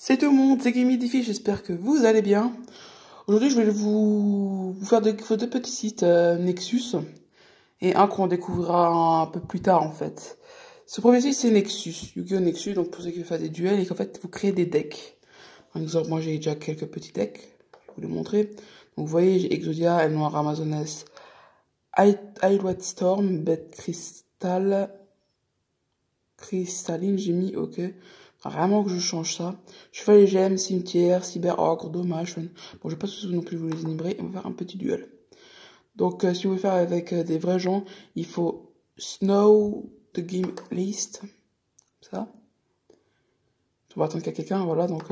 C'est tout le monde, c'est Gamify, j'espère que vous allez bien. Aujourd'hui, je vais vous faire deux petits sites Nexus et un qu'on découvrira un peu plus tard en fait. Ce premier site, c'est Nexus, Yu-Gi-Oh! Nexus, donc pour ceux qui veulent faire des duels et qu'en fait, vous créez des decks. Par exemple, moi j'ai déjà quelques petits decks, je vais vous les montrer. Donc vous voyez, j'ai Exodia, Elle Noire, Amazoness, White Storm, Bête Cristalline, j'ai mis OK. Vraiment que je change ça. Je fais les gemmes, cimetière, cyber ogre, dommage. Bon, je vais pas non plus vous les énumérer. On va faire un petit duel. Donc, si vous voulez faire avec des vrais gens, il faut Snow the Game List. Ça. On va attendre qu'il y ait quelqu'un, voilà. Donc,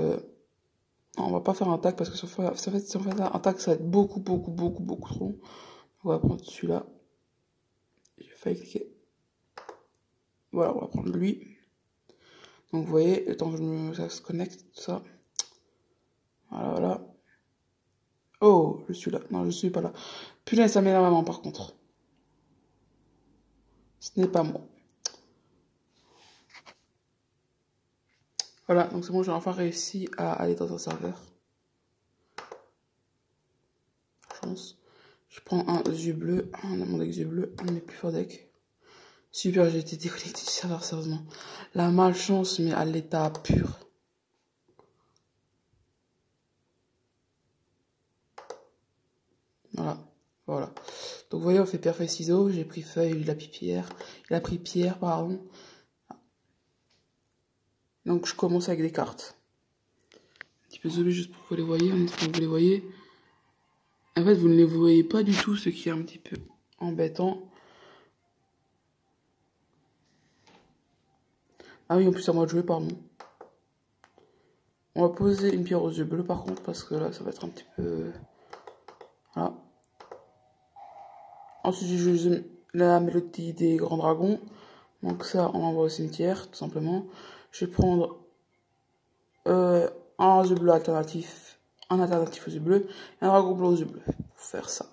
on va pas faire un tag parce que si on fait un tag, ça va être beaucoup trop. On va prendre celui-là. J'ai failli cliquer. Voilà, on va prendre lui. Donc vous voyez, le temps que ça se connecte, tout ça. Voilà. Oh, je suis là. Non, je suis pas là. Putain, ça m'énerve vraiment par contre. Ce n'est pas moi. Voilà, donc c'est bon, j'ai enfin réussi à aller dans un serveur. Chance. Je prends un yeux bleu, un de mon deck yeux bleu, un de mes plus forts decks. Super, j'ai été déconnecté du serveur, sérieusement. La malchance, mais à l'état pur. Voilà. Donc vous voyez, on fait pierre, feuille, ciseaux. J'ai pris feuille, il a pris pierre. Il a pris pierre, pardon. Donc je commence avec des cartes. Un petit peu zoomé juste pour que vous les voyez. Vous les voyez. En fait, vous ne les voyez pas du tout, ce qui est un petit peu embêtant. Ah oui, en plus, à moi de jouer, pardon. On va poser une pierre aux yeux bleus, par contre, parce que là, ça va être un petit peu... Voilà. Ensuite, j'ai joué la mélodie des grands dragons. Donc ça, on l'envoie au cimetière, tout simplement. Je vais prendre un yeux bleu alternatif, un alternatif aux yeux bleus, et un dragon bleu aux yeux bleus, pour faire ça.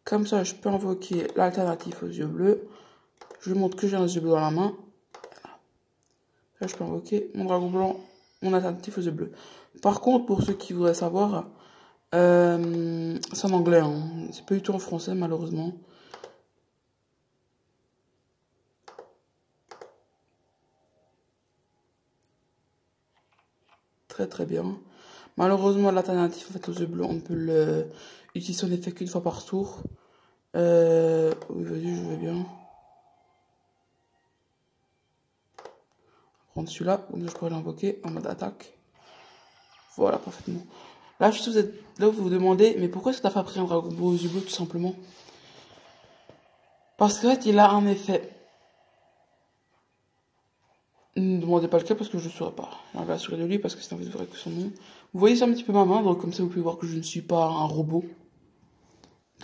Comme ça, je peux invoquer l'alternatif aux yeux bleus. Je lui montre que j'ai un yeux bleu dans la main. Là, je peux invoquer mon dragon blanc, mon alternatif aux yeux bleus. Par contre, pour ceux qui voudraient savoir, c'est en anglais, hein. C'est pas du tout en français, malheureusement. Très bien. Malheureusement, l'alternative en fait, aux yeux bleus, on peut utiliser son effet qu'une fois par tour. Oui, vas-y, je veux bien. Prendre celui-là, je pourrais l'invoquer en mode attaque. Voilà, parfaitement. Là, je suis sûr là où vous vous demandez, mais pourquoi est-ce que t'as pas pris un dragon bleu aux yeux bleus, tout simplement? Parce qu'en fait, il a un effet. Ne me demandez pas lequel parce que je ne saurais pas. On va assurer de lui parce que c'est en fait vrai que son nom. Vous voyez ça un petit peu ma main, donc comme ça vous pouvez voir que je ne suis pas un robot.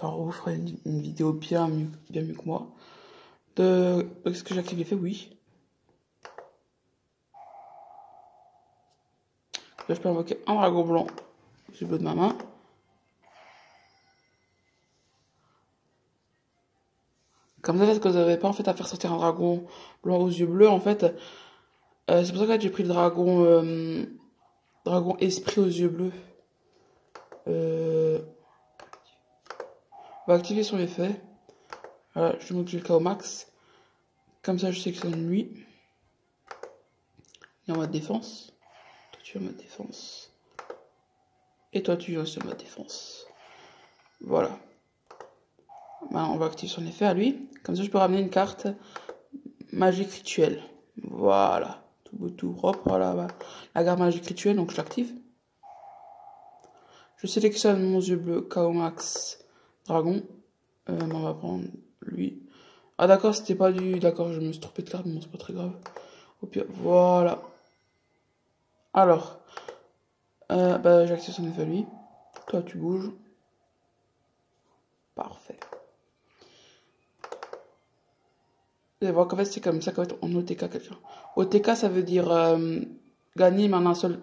Un robot ferait une vidéo bien mieux que moi. Est-ce que j'active l'effet? Oui. Là, je peux invoquer un dragon blanc. J'ai bleu de ma main. Comme ça, parce que vous n'avez pas en fait à faire sortir un dragon blanc aux yeux bleus, en fait. C'est pour ça que j'ai pris le dragon esprit aux yeux bleus. On va activer son effet. Voilà, je montre que j'ai le cas au max. Comme ça, je sais que c'est une nuit. Il est en mode défense. Toi, tu es en mode défense. Et toi, tu es aussi en mode défense. Voilà. Maintenant, on va activer son effet à lui. Comme ça, je peux ramener une carte magique rituelle. Voilà. Tout beau, tout propre. Voilà. La garde magique rituelle, donc je l'active. Je sélectionne mon yeux bleu, KO Max, Dragon. On va prendre lui. Ah d'accord, c'était pas du... D'accord, je me suis trompé de carte, mais bon, c'est pas très grave. Au pire, voilà. Alors, j'active son effet lui. Toi, tu bouges. Parfait. Vous allez voir qu'en fait, c'est comme ça qu'en fait, on OTK quelqu'un. OTK, ça veut dire gagner, mais en un seul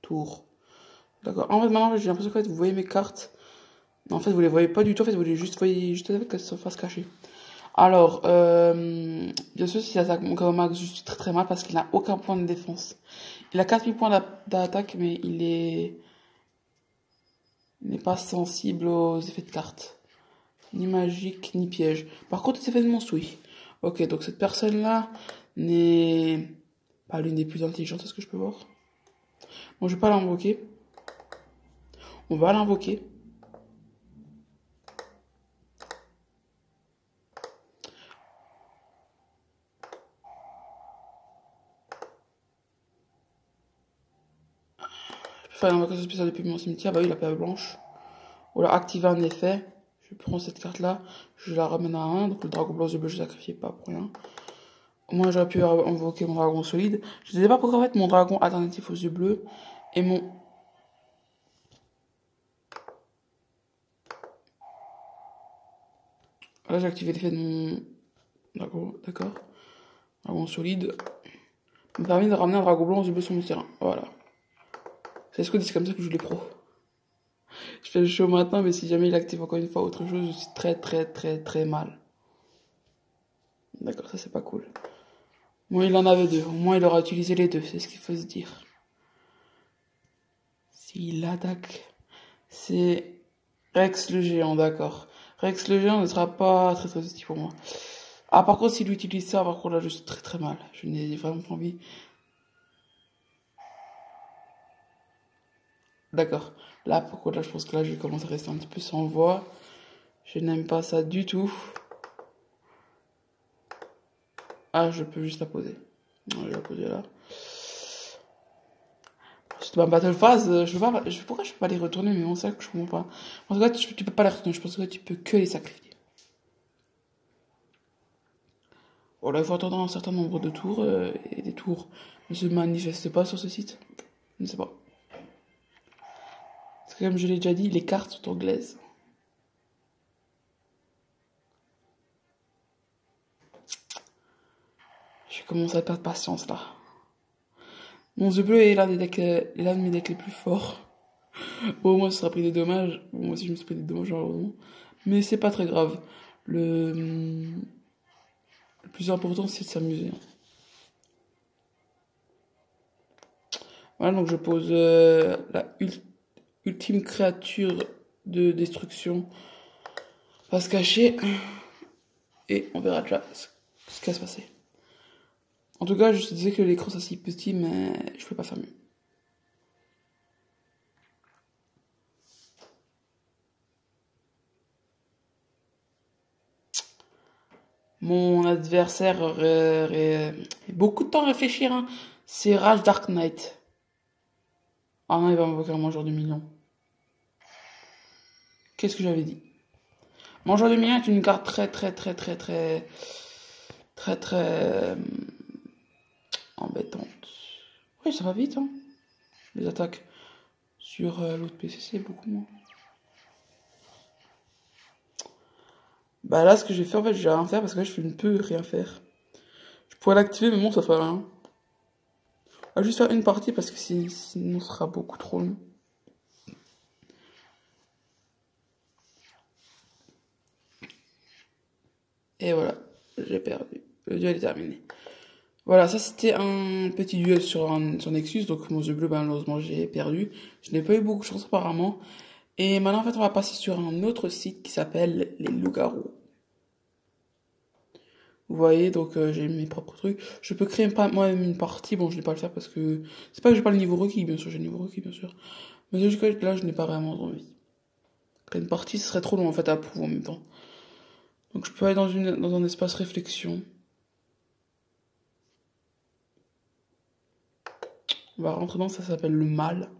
tour. D'accord. En fait, maintenant, j'ai l'impression que vous voyez mes cartes. En fait, vous les voyez pas du tout. En fait, vous les voyez juste avec sa face cachée. Alors, bien sûr, s'il attaque mon gars au max, je suis très très mal parce qu'il n'a aucun point de défense. Il a 4000 points d'attaque, mais il n'est pas sensible aux effets de cartes. Ni magique, ni piège. Par contre, les effets de monstre, oui. Ok, donc cette personne-là n'est pas l'une des plus intelligentes, est-ce que je peux voir? Bon, je vais pas l'invoquer. On va l'invoquer. Je peux faire une invocation spéciale depuis mon cimetière. Bah oui, la perle blanche. Ou alors activer un effet. Je prends cette carte-là. Je la ramène à 1. Donc le dragon blanc, bleu, je ne sacrifie pas pour rien. Moi, j'aurais pu invoquer mon dragon solide. Je ne sais pas pourquoi, en fait, mon dragon alternatif aux yeux bleus et mon... Là, j'ai activé l'effet de mon dragon, d'accord. Dragon solide. Me permet de ramener un dragon blanc aux yeux bleus sur mon terrain. Voilà. C'est ce que c'est comme ça que je joue les pros. Je fais le show maintenant, mais si jamais il active encore une fois autre chose, je suis très très très très mal. D'accord, ça c'est pas cool. Bon, il en avait deux. Au moins, il aura utilisé les deux. C'est ce qu'il faut se dire. S'il attaque, c'est Rex le géant, d'accord. Rex le géant ne sera pas très très utile pour moi. Ah, par contre, s'il utilise ça, par contre, là, je suis très très mal. Je n'ai vraiment pas envie. D'accord. Là, par contre, là, je pense que là, je vais commencer à rester un petit peu sans voix. Je n'aime pas ça du tout. Ah, je peux juste la poser. Non, je vais la poser là. C'est ma battle phase, je veux pas, pourquoi je peux pas les retourner, mais bon, c'est ça que je comprends pas. En tout cas, tu peux pas les retourner, je pense que tu peux que les sacrifier. Bon, là, il faut attendre un certain nombre de tours, et des tours ne se manifestent pas sur ce site. Je ne sais pas. Parce que comme je l'ai déjà dit, les cartes sont anglaises. Je commence à perdre patience, là. Mon The Bleu est l'un de mes decks les plus forts. Bon, moi, ce sera pris des dommages. Bon, moi aussi, je me suis pris des dommages, malheureusement. Mais c'est pas très grave. Le plus important, c'est de s'amuser. Voilà, donc je pose la ultime créature de destruction. Va se cacher. Et on verra déjà ce qui va se passer. En tout cas, je te disais que l'écran c'est si petit, mais je peux pas faire mieux. Mon adversaire aurait beaucoup de temps à réfléchir. Hein. C'est Rage Dark Knight. Ah non, il va m'invoquer un mangeur de millions. Qu'est-ce que j'avais dit? Mangeur de millions est une carte très embêtante. Oui, ça va vite, hein. Les attaques sur l'autre PC, c'est beaucoup moins. Bah là, ce que j'ai fait, en fait, j'ai rien faire parce que là, je ne peux rien faire. Je pourrais l'activer, mais bon, ça fait rien. On va juste faire une partie parce que sinon, ce sera beaucoup trop long. Et voilà, j'ai perdu. Le duel est terminé. Voilà, ça c'était un petit duel sur Nexus. Donc mon jeu bleu, malheureusement, j'ai perdu. Je n'ai pas eu beaucoup de chance apparemment. Et maintenant, en fait, on va passer sur un autre site qui s'appelle les loups-garous. Vous voyez, donc j'ai mes propres trucs. Je peux créer moi-même une partie. Bon, je ne vais pas le faire parce que... C'est pas que j'ai pas le niveau requis, bien sûr. J'ai le niveau requis, bien sûr. Mais là, je n'ai pas vraiment envie. Créer une partie, ce serait trop long, en fait, à approuver en même temps. Donc je peux aller dans un espace réflexion. On va rentrer dans ça s'appelle le mal.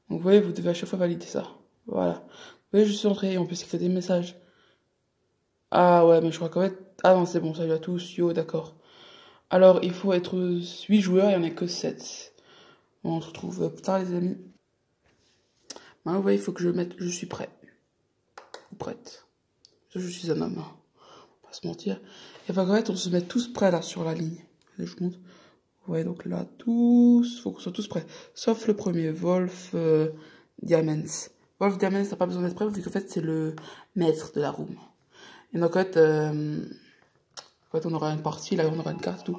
Donc vous voyez, vous devez à chaque fois valider ça. Voilà. Vous voyez, je suis entré et on peut s'écrire des messages. Ah ouais, mais je crois qu'en fait... Ah non, c'est bon, salut à tous, yo, d'accord. Alors, il faut être 8 joueurs, il n'y en a que 7. Bon, on se retrouve plus tard, les amis. Maintenant, vous voyez, il faut que je mette... Je suis prêt. Ou prête. Je suis un homme, hein. On va pas se mentir. Et enfin, en fait, on se met tous prêts, là, sur la ligne. Allez, je monte. Vous Ouais, donc là, tous, faut qu'on soit tous prêts. Sauf le premier, Wolf Diamens. Wolf Diamens n'a pas besoin d'être prêt, vu qu'en fait, c'est le maître de la room. Et donc, en fait, on aura une partie, là, on aura une carte, tout.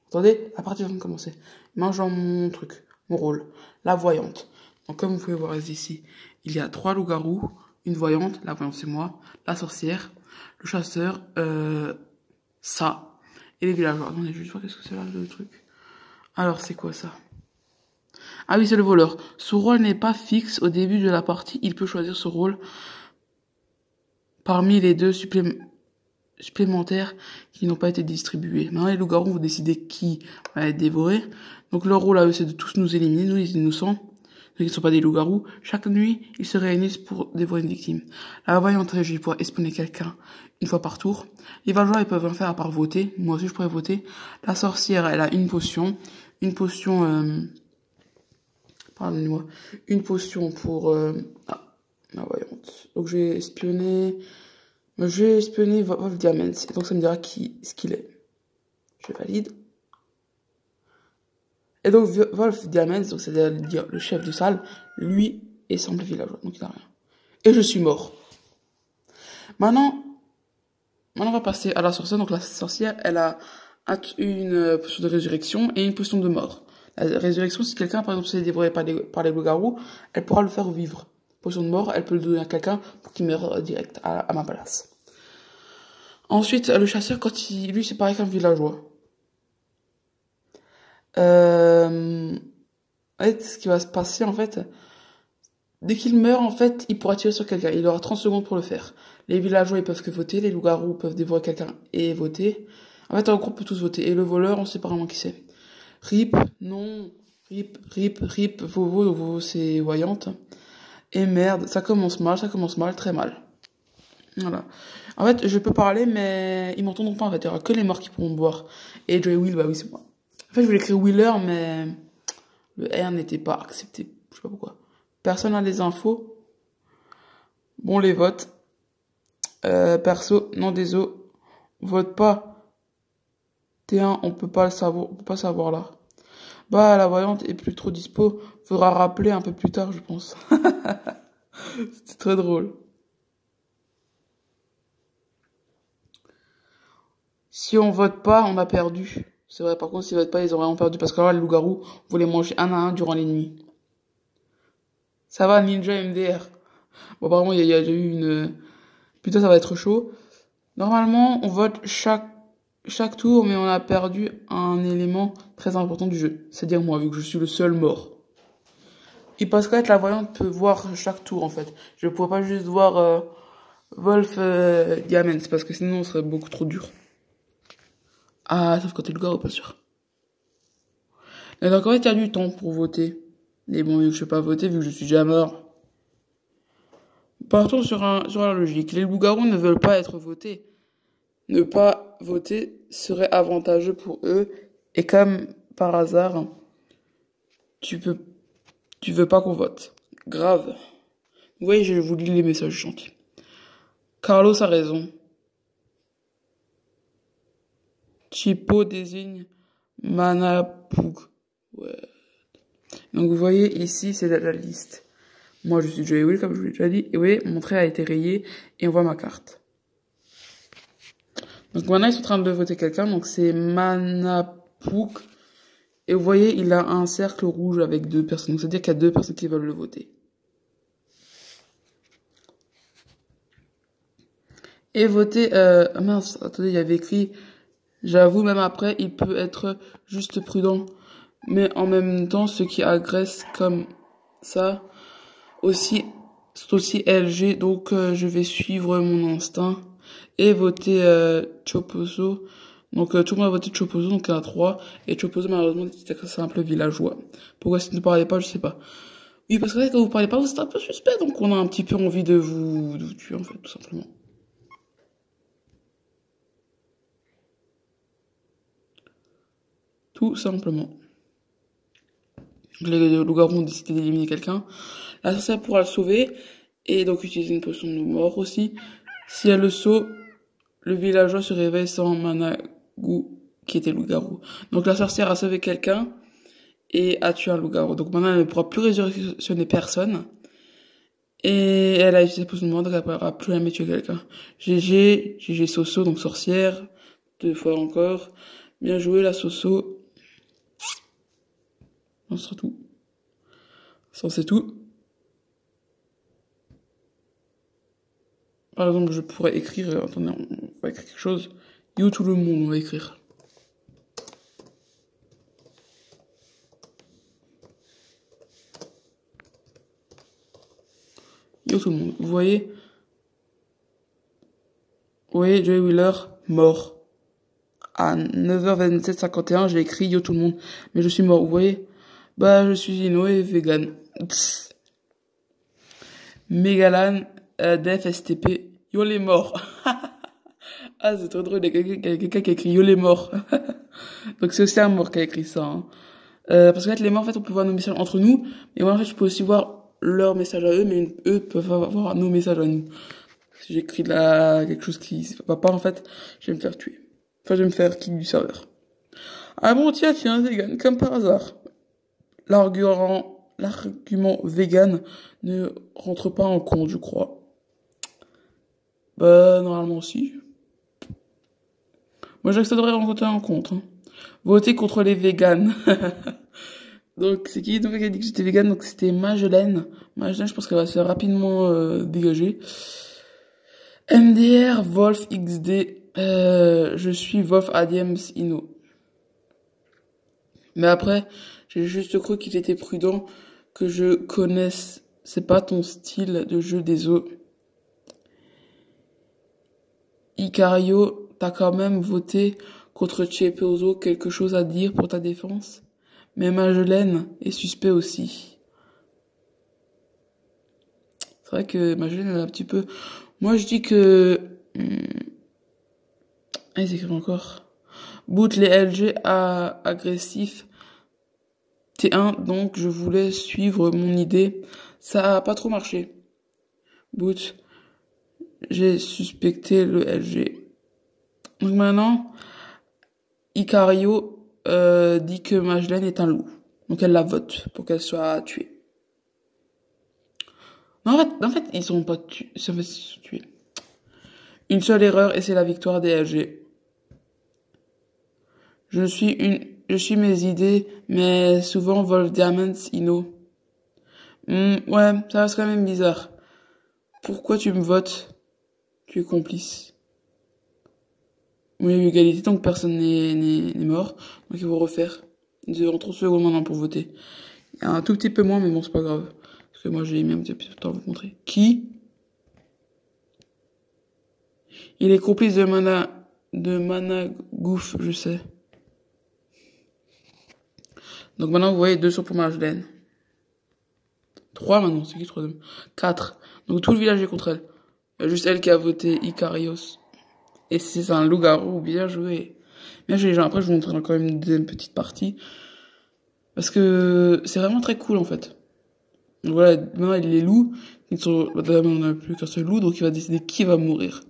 Attendez, la partie vient de commencer. Mangeons mon truc, mon rôle. La voyante. Donc, comme vous pouvez voir ici, il y a 3 loups-garous, une voyante, la voyante c'est moi, la sorcière, le chasseur, ça, et les villageois. Attendez, je vais juste voir qu'est-ce que c'est là, le truc. Alors, c'est quoi ça? Ah oui, c'est le voleur. Son rôle n'est pas fixe au début de la partie. Il peut choisir ce rôle parmi les 2 supplémentaires qui n'ont pas été distribués. Maintenant, les loups-garous vont décider qui va être dévoré. Donc, leur rôle à eux, c'est de tous nous éliminer, nous, les innocents. Ils ne sont pas des loups-garous. Chaque nuit, ils se réunissent pour dévorer une victime. La voyante régie pour espionner quelqu'un une fois par tour. Les villageois, ils peuvent rien faire à part voter. Moi aussi, je pourrais voter. La sorcière, elle a une potion. Une potion, pardonnez-moi. Une potion pour, la voyante. Donc, je vais espionner Wolf Diamants. Et donc, ça me dira ce qu'il est. Je valide. Et donc, Wolf Diamants, donc c'est-à-dire le chef de salle, lui est simple villageois, donc il n'a rien. Et je suis mort. Maintenant, on va passer à la sorcière. Donc, la sorcière, elle a une potion de résurrection et une potion de mort. La résurrection, si quelqu'un, par exemple, s'est dévoré par les loups-garous, elle pourra le faire vivre. Potion de mort, elle peut le donner à quelqu'un pour qu'il meure direct à ma place. Ensuite, le chasseur, lui, c'est pareil qu'un villageois. En fait, ce qui va se passer, en fait, dès qu'il meurt, en fait, il pourra tirer sur quelqu'un. Il aura 30 secondes pour le faire. Les villageois, ils peuvent que voter. Les loups-garous peuvent dévorer quelqu'un et voter. En fait, en groupe, on peut tous voter. Et le voleur, on sait pas vraiment qui c'est. Rip, non. Rip, Vovo. Donc Vovo, c'est voyante. Et merde, ça commence mal, très mal. Voilà. En fait, je peux parler, mais ils m'entendront pas, en fait. Il y aura que les morts qui pourront me voir. Et Joey Will, bah oui, c'est moi. En fait, je voulais écrire Wheeler, mais le R n'était pas accepté. Je sais pas pourquoi. Personne n'a les infos. Bon, les votes. Perso, non, désolé. Vote pas. T1, on peut pas savoir là. Bah, la voyante est plus trop dispo. Faudra rappeler un peu plus tard, je pense. C'était très drôle. Si on vote pas, on a perdu. C'est vrai, par contre, s'ils votent pas, ils ont vraiment perdu. Parce que là, les loups-garous, vous les mangez un à un durant les nuits. Ça va, Ninja MDR. Bon, apparemment, il y a déjà eu une... Putain, ça va être chaud. Normalement, on vote chaque tour, mais on a perdu un élément très important du jeu. C'est-à-dire moi, vu que je suis le seul mort. Et parce qu'en fait, la voyante peut voir chaque tour, en fait. Je ne pourrais pas juste voir Wolf Diamants, parce que sinon, ce serait beaucoup trop dur. Ah, sauf quand t'es le gars, pas sûr. Et donc, en fait, il y a du temps pour voter. Mais bon, vu que je ne peux pas voter, vu que je suis déjà mort. Partons sur la logique. Les loups-garous ne veulent pas être votés. Ne pas voter serait avantageux pour eux. Et comme par hasard, tu veux pas qu'on vote. Grave. Oui, je vous lis les messages gentils. Carlos a raison. Chipo désigne Manapug. Ouais. Donc vous voyez ici, c'est la liste. Moi, je suis Joey Will, comme je vous l'ai déjà dit. Et vous voyez, mon trait a été rayé et on voit ma carte. Donc maintenant, ils sont en train de voter quelqu'un. Donc c'est Manapug. Et vous voyez, il a un cercle rouge avec 2 personnes. Donc c'est-à-dire qu'il y a 2 personnes qui veulent le voter. Et voter... mince, attendez, il y avait écrit... J'avoue, même après, il peut être juste prudent. Mais en même temps, ceux qui agressent comme ça aussi, c'est aussi LG. Donc, je vais suivre mon instinct et voter Chopozo. Donc, tout le monde a voté Chopozo, donc il y en a 3. Et Chopozo, malheureusement, c'était un simple villageois. Pourquoi s'il ne parlait pas, je sais pas. Oui, parce que quand vous parlez pas, vous êtes un peu suspect. Donc, on a un petit peu envie de vous tuer, en fait, tout simplement. Tout simplement. Les loups-garous ont décidé d'éliminer quelqu'un. La sorcière pourra le sauver. Et donc utiliser une potion de mort aussi. Si elle le sauve, le villageois se réveille sans Managu qui était loup-garou. Donc la sorcière a sauvé quelqu'un et a tué un loup-garou. Donc maintenant elle ne pourra plus résurrectionner personne. Et elle a utilisé sa potion de mort, donc elle ne pourra plus jamais tuer quelqu'un. GG Soso, donc sorcière, 2 fois encore. Bien joué la Soso. On sera tout. Ça c'est tout. Par exemple, je pourrais écrire, attendez, on va écrire quelque chose. Yo tout le monde, on va écrire. Yo tout le monde. Vous voyez, Joey Wheeler, mort. À 9h27-51, j'ai écrit yo tout le monde. Mais je suis mort, vous voyez. Bah, je suis Inoue vegan. Megalan, Def, STP, yo les morts. Ah, c'est trop drôle, il y a quelqu'un qui a écrit yo les morts. Donc c'est aussi un mort qui a écrit ça. Hein. Parce que en fait, les morts, en fait, on peut voir nos messages entre nous. Mais moi, en fait, je peux aussi voir leurs messages à eux, mais eux peuvent voir nos messages à nous. Si j'écris là quelque chose qui va pas, en fait, je vais me faire tuer. Enfin, je vais me faire kick du serveur. Ah bon, tiens, vegan, comme par hasard. L'argument vegan ne rentre pas en compte, je crois. Bah, normalement, si. Moi, je que ça devrait rentrer en compte. Hein. Voter contre les véganes. Donc, c'est qui donc qui a dit que j'étais végane? Donc, c'était Magelaine. Magelaine, je pense qu'elle va se faire rapidement dégager. MDR, Wolf XD. Je suis Wolf Adiems Inno. Mais après, j'ai juste cru qu'il était prudent que je connaisse. C'est pas ton style de jeu des eaux. Icario, t'as quand même voté contre Chepeozo, quelque chose à dire pour ta défense? Mais Magelaine est suspect aussi. C'est vrai que Magelaine, elle a un petit peu... Moi, je dis que... Ils écrivent encore. Boot les LG agressifs. T1, donc je voulais suivre mon idée. Ça a pas trop marché. Boot. J'ai suspecté le LG. Donc maintenant, Icario dit que Magelaine est un loup. Donc elle la vote pour qu'elle soit tuée. Non, en fait, ils sont pas tués. Ils sont tués. Une seule erreur et c'est la victoire des LG. Je suis mes idées, mais souvent Wolf Diamonds, Inno. Ouais, ça reste quand même bizarre. Pourquoi tu me votes? Tu es complice. Oui, il y a eu égalité, donc personne n'est mort. Donc il faut refaire. Ils auront 30 secondes maintenant pour voter. Il y a un tout petit peu moins, mais bon, c'est pas grave. Parce que moi, j'ai mis un petit peu de temps à vous montrer. Qui? Il est complice de Managouf, je sais. Donc maintenant, vous voyez 2 sur pour Magelaine. 3 maintenant, c'est qui le troisième? 4. Donc tout le village est contre elle. Il y a juste elle qui a voté Icarios. Et c'est un loup-garou, bien joué. Bien joué les gens. Après, je vous montrerai quand même une deuxième petite partie. Parce que c'est vraiment très cool en fait. Donc voilà, maintenant il y a les loups. Maintenant on n'a plus qu'un seul loup, donc il va décider qui va mourir.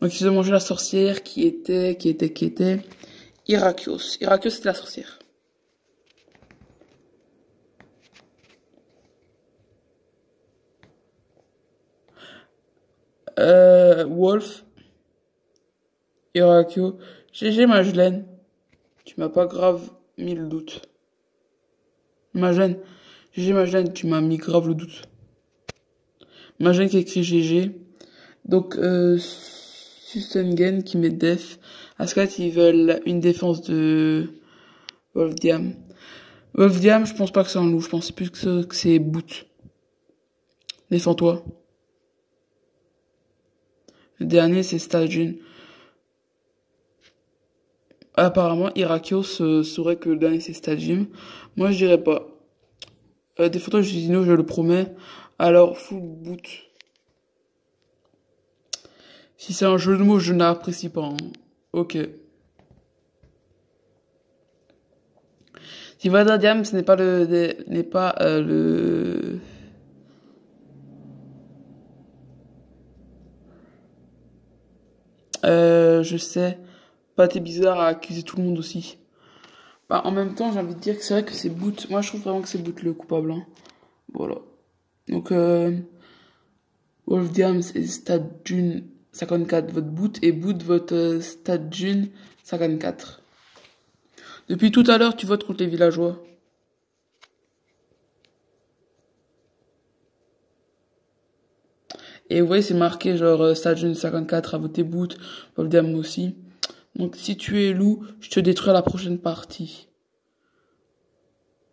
Donc ils ont mangé la sorcière qui était Irakios. Irakios c'était la sorcière. Wolf. Irakio. GG Magelaine. Tu m'as pas grave mis le doute. Magelaine. GG Magelaine, tu m'as mis grave le doute. Magelaine qui écrit GG. Donc, Sustengen qui met def. Ascat, ils veulent une défense de Wolfdiam. Wolfdiam, je pense pas que c'est un loup. Je pense plus que c'est Boot. Défends-toi. Le dernier, c'est Stajin. Apparemment, Irakios saurait que le dernier, c'est Stajim. Moi, je dirais pas. Défends-toi, je suis Dino, je le promets. Alors, full boot. Si c'est un jeu de mots, je n'apprécie pas. Hein. Ok. Si Vadadiam, ce n'est pas le... Je sais. Bah, t'es bizarre à accuser tout le monde aussi. Bah, en même temps, j'ai envie de dire que c'est vrai que c'est Boot. Moi, je trouve vraiment que c'est Boot le coupable, hein. Voilà. Donc, Wolf Diams et Stade June 54 vote Boot et Boot vote Stade June 54. Depuis tout à l'heure, tu votes contre les villageois. Et vous voyez, c'est marqué genre Stade June 54 a voté Boot, Wolf Diams aussi. Donc, si tu es loup, je te détruis à la prochaine partie.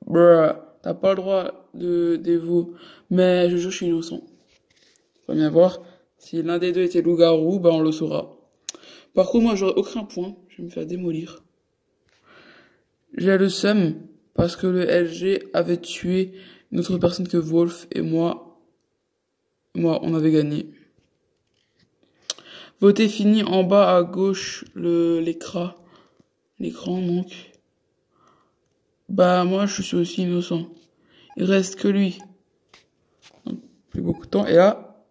Bruh, t'as pas le droit de dévot. Mais je jure, je suis innocent. Faut bien voir. Si l'un des deux était loup-garou, bah on le saura. Par contre, moi, j'aurais aucun point. Je vais me faire démolir. J'ai le seum parce que le LG avait tué une autre personne que Wolf et moi, on avait gagné. Voter fini en bas à gauche, l'écran. L'écran, donc. Bah, moi, je suis aussi innocent. Il reste que lui. Donc, plus beaucoup de temps. Et là,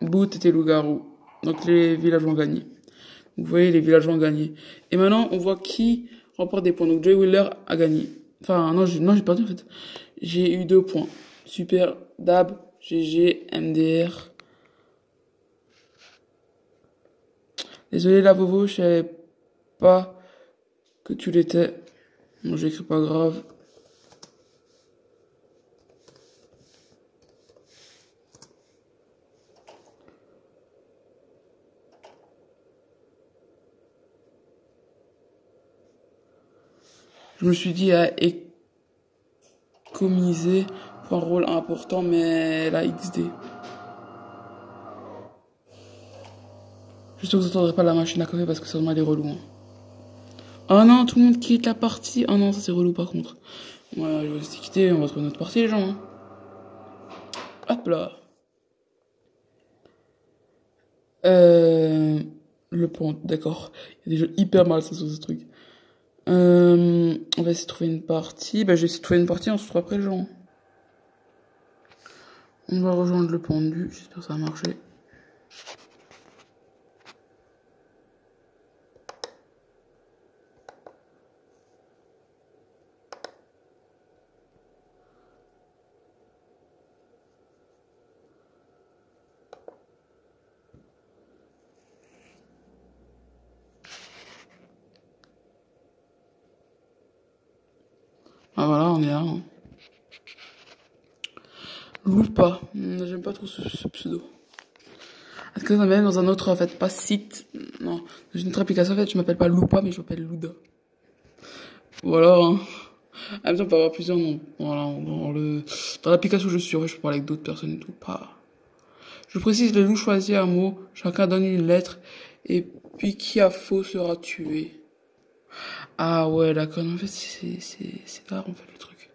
Boot était loup-garou. Donc, les villageois ont gagné. Vous voyez, les villageois ont gagné. Et maintenant, on voit qui remporte des points. Donc, Joey Wheeler a gagné. Enfin, non, j'ai perdu, en fait. J'ai eu 2 points. Super, Dab, GG, MDR. Désolé, la Vovo, je savais pas que tu l'étais. Bon, j'écris pas grave. Je me suis dit à économiser pour un rôle important, mais la XD. J'espère que vous n'entendrez pas la machine à café parce que ça demande des relous. Hein. Oh non, tout le monde quitte la partie. Oh non, ça c'est relou par contre. Voilà, je vais aussi quitter, on va trouver notre partie les gens. Hein. Hop là. Le pont, d'accord. Il y a des jeux hyper mal ça sur ce truc. On va essayer de trouver une partie. Bah, je vais essayer de trouver une partie, on se trouve après le gens. On va rejoindre le pendu, j'espère que ça va marcher. Ah voilà, on est là. Hein. Loupa. J'aime pas trop ce pseudo. Est-ce que ça m'aide dans un autre, en fait, pas site. Non, dans une autre application, en fait, je m'appelle pas Loupa, mais je m'appelle Luda. Voilà, hein. En même temps, on peut avoir plusieurs noms. Voilà, dans l'application où je suis, ouais, je peux parler avec d'autres personnes et tout. Pas. Je précise, le loup choisit un mot, chacun donne une lettre, et puis qui a faux sera tué. Ah ouais, d'accord. En fait, c'est là, en fait, le truc.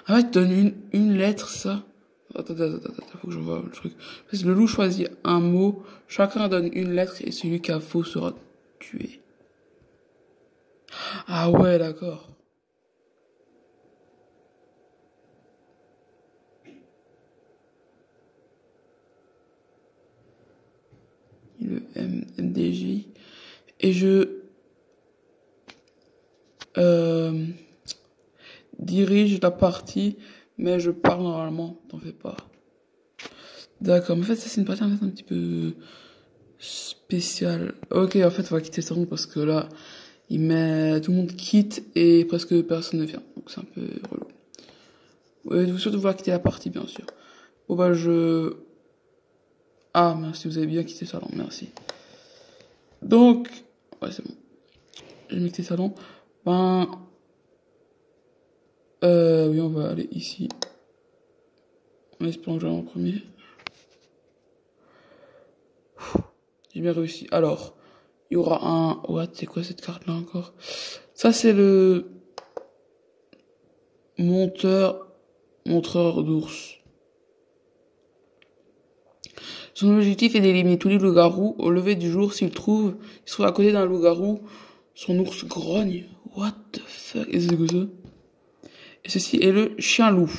En fait, donne une lettre, ça. Attends, faut que je vois le truc. En fait, le loup choisit un mot, chacun donne une lettre, et celui qui a faux sera tué. Ah ouais, d'accord. Le MDJ. Et je dirige la partie, mais je parle normalement, t'en fais pas. D'accord, mais en fait, ça c'est une partie en fait, un petit peu spéciale. Ok, en fait, on va quitter ce room parce que là, tout le monde quitte et presque personne ne vient. Donc c'est un peu relou. Ouais, vous surtout vouloir quitter la partie, bien sûr. Bon bah Ah, merci, vous avez bien quitté le salon, merci. Donc, ouais, c'est bon. J'ai mis quitté le salon. Ben, oui, on va aller ici. En espérant que j'aille en premier. J'ai bien réussi. Alors, il y aura un... What? C'est quoi cette carte-là encore? Ça, c'est le... Montreur d'ours. Son objectif est d'éliminer tous les loups-garous. Au lever du jour, s'il se trouve à côté d'un loup-garou, son ours grogne. What the fuck? Et c'est quoi ça? Et ceci est le chien-loup.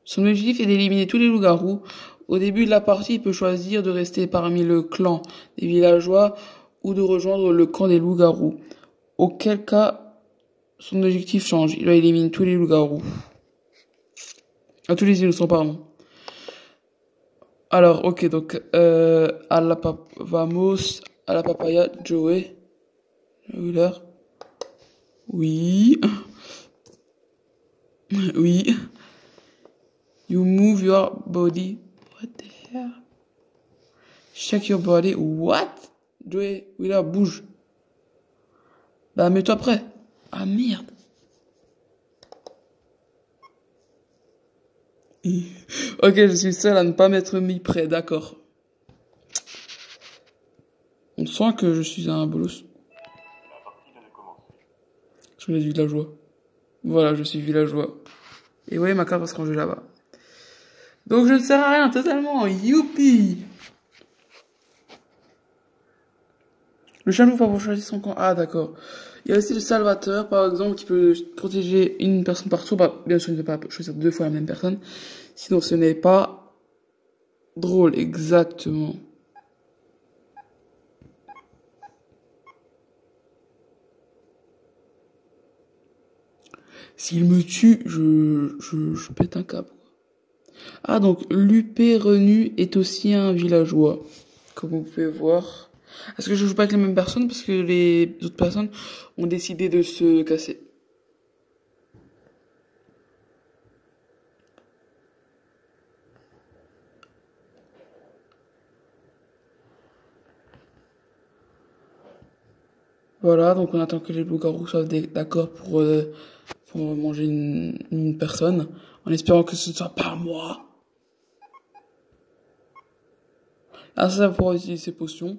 Son objectif est d'éliminer tous les loups-garous. Au début de la partie, il peut choisir de rester parmi le clan des villageois ou de rejoindre le camp des loups-garous. Auquel cas, son objectif change. Il élimine tous les loups-garous. Ah, tous les innocents, pardon. Alors, ok, donc, vamos à la papaya, Joey. Wheeler. Oui. Oui. You move your body. What the hell? Shake your body. What? Joey, Wheeler, bouge. Bah, mets-toi prêt. Ah, merde. Ok, je suis seul à ne pas m'être mis prêt, d'accord. On sent que je suis un bolos. Je suis villageois. Voilà, je suis villageois. Et ouais, ma carte va se ranger là-bas. Donc je ne sers à rien, totalement. Youpi! Le chien loup va choisir son camp. Ah, d'accord. Il y a aussi le salvateur, par exemple, qui peut protéger une personne par tour. Bah, bien sûr, il ne peut pas choisir 2 fois la même personne. Sinon, ce n'est pas drôle, exactement. S'il me tue, je pète un câble. Ah, donc, Lupé Renu est aussi un villageois. Comme vous pouvez voir. Est-ce que je joue pas avec les mêmes personnes parce que les autres personnes ont décidé de se casser? Voilà, donc on attend que les loups-garous soient d'accord pour manger une personne, en espérant que ce ne soit pas moi. Ah, ça va pouvoir utiliser ces potions.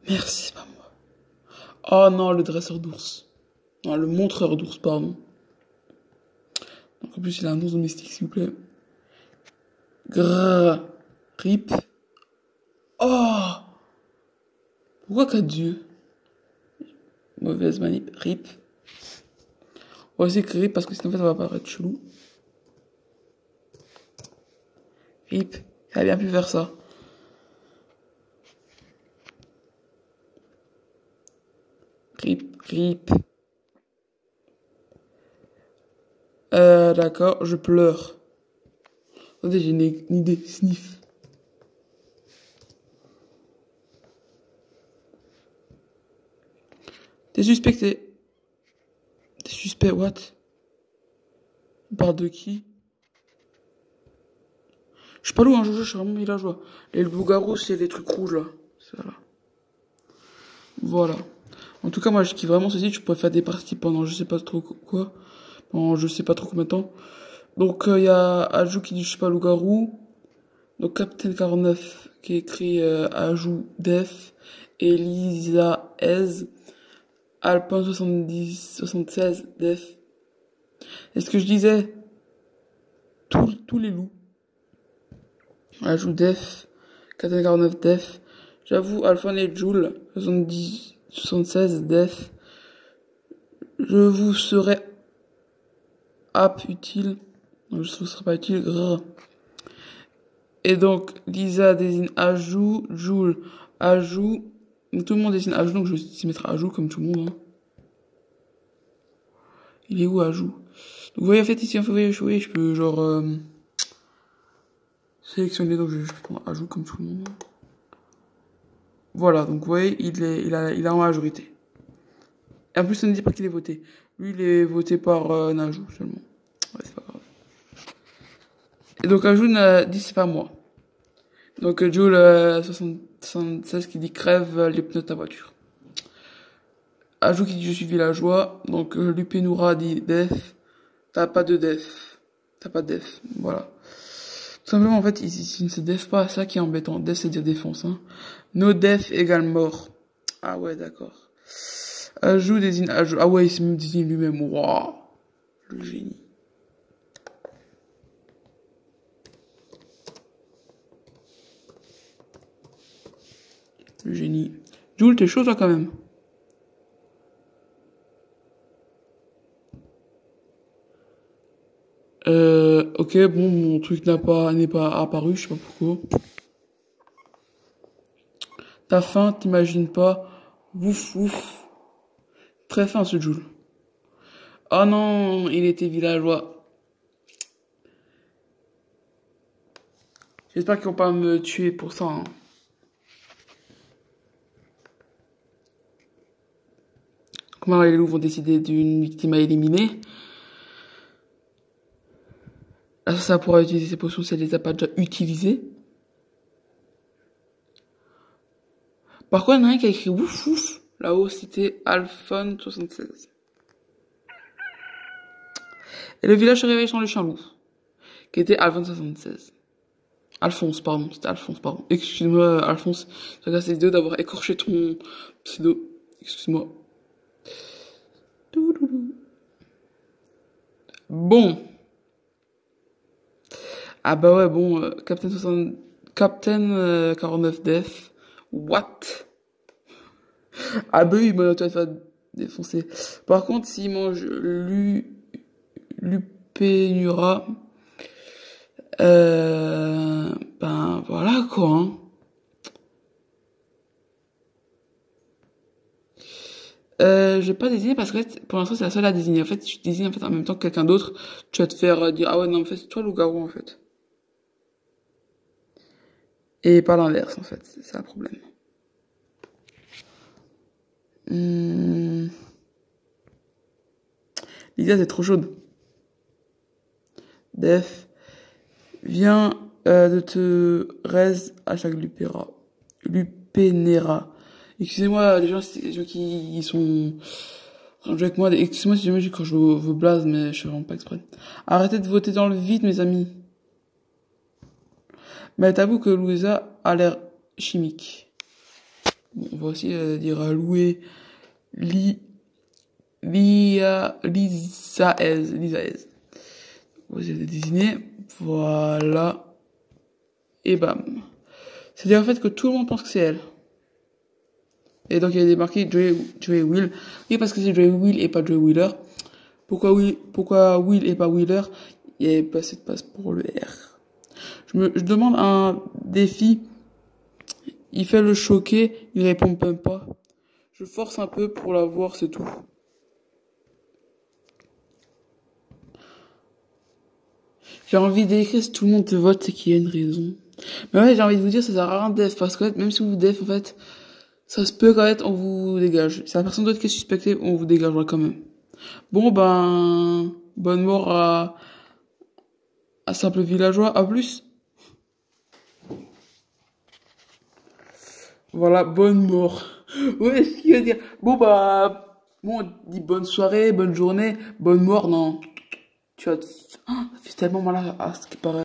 Merci, c'est pas moi. Oh non, le dresseur d'ours. Non, le montreur d'ours, pardon. Donc en plus, il a un ours domestique, s'il vous plaît. Grrr. Rip. Oh! Pourquoi qu'à Dieu? Mauvaise manip. Rip. On va aussi écrire rip parce que sinon, en fait, ça va paraître chelou. Rip. Il a bien pu faire ça. Rip, rip. D'accord, je pleure. Attendez, j'ai une idée. Sniff. T'es suspecté. T'es suspect, what? On parle de qui? Je suis pas loin, je suis vraiment villageois. Les loups-garous, c'est les trucs rouges, là. Ça, là. Voilà. En tout cas, moi, je kiffe vraiment ce site. Je pourrais faire des parties pendant je sais pas trop quoi. Pendant je sais pas trop combien de temps. Donc, il y a Ajou qui dit je suis pas loup-garou. Donc, Captain 49 qui écrit Ajou Def. Elisa Ez. Alpin 76 Def. Et ce que je disais, tous les loups. Ajou Def. Captain 49 Def. J'avoue, Alpha et Joule 76 Def. Je vous serai utile. Non, je vous serai pas utile. Grrr. Et donc, Lisa désigne Ajou, Joule, Ajou. Donc, tout le monde désigne Ajou, donc je vais aussi mettre Ajou comme tout le monde. Hein. Il est où Ajou? Donc, vous voyez, en fait, ici, vous voyez, je peux genre sélectionner, donc je vais prendre Ajou comme tout le monde. Voilà, donc vous voyez, il est en majorité. Et en plus, ça ne dit pas qu'il est voté. Lui, il est voté par Najou seulement. Ouais, c'est pas grave. Et donc, Ajou dit c'est pas moi. Donc, Joule 76 qui dit crève les pneus de ta voiture. Ajou qui dit je suis villageois. Donc, Lupenoura dit def. T'as pas de def. T'as pas de def. Voilà. Tout simplement, en fait, il ne se def pas. Ça qui est embêtant. Def, c'est dire défense. Hein. No def égale mort. Ah ouais, d'accord. Ajou désigne Ajou. Ah ouais, il s'est même désigné lui-même. Waouh. Le génie. Le génie. Joule, t'es chaud, toi, quand même. Ok, bon, mon truc n'est pas apparu, je sais pas pourquoi. T'as faim, t'imagines pas. Ouf, ouf. Très fin ce Joule. Oh non, il était villageois. J'espère qu'ils vont pas me tuer pour ça. Hein. Comment les loups vont décider d'une victime à éliminer? Ça pourra utiliser ses potions si elle les a pas déjà utilisées. Par contre, il y en a un qui a écrit ouf ouf. Là-haut, c'était Alphone 76. Et le village se réveille sans le chien loup, qui était Alphone 76. Alphonse, pardon, c'était Alphonse, pardon. Excuse-moi, Alphonse, je regarde cette vidéo d'avoir écorché ton pseudo. Excuse-moi. Bon. Ah bah ouais, bon, Captain 49 Def. What? Ah bah oui, bah tu vas te faire défoncer. Par contre, s'il mange Lupenura, ben voilà quoi. Hein. Je vais pas désigner parce que en fait, pour l'instant c'est la seule à désigner. En fait, si tu désignes en fait en même temps que quelqu'un d'autre, tu vas te faire dire ah ouais non en fait c'est toi le loup-garou en fait. Et pas l'inverse en fait, c'est ça le problème. L'idée c'est trop chaude. Def, viens de te raise à chaque Lupenera. Excusez-moi les gens qui sont avec moi, excusez-moi si jamais quand je vous blase, mais je fais vraiment pas exprès. Arrêtez de voter dans le vide, mes amis. Mais t'avoue que Louisa a l'air chimique. Bon, on va aussi dire à louer Lisaez. Vous avez désigné. Voilà. Et bam. C'est-à-dire en fait que tout le monde pense que c'est elle. Et donc il y a des marqués Joey Will. Oui, parce que c'est Joey Will et pas Joey Wheeler. Pourquoi Will et pas Wheeler? Il y avait pas assez de place pour le R. Je demande un défi. Il fait le choquer, il répond même pas. Je force un peu pour la voir, c'est tout. J'ai envie d'écrire si tout le monde te vote, c'est qu'il y a une raison. Mais ouais, j'ai envie de vous dire, ça sert à rien def, parce que même si vous def, en fait, ça se peut quand même, on vous dégage. Si la personne d'autre qui est suspectée, on vous dégagera quand même. Bon, ben, bonne mort à simple villageois, à plus. Voilà, bonne mort. Ouais, ce qu'il veut dire. Bon, bah, bon, on dit bonne soirée, bonne journée, bonne mort, non. Tu vois, ça fait tellement mal à ce qui paraît.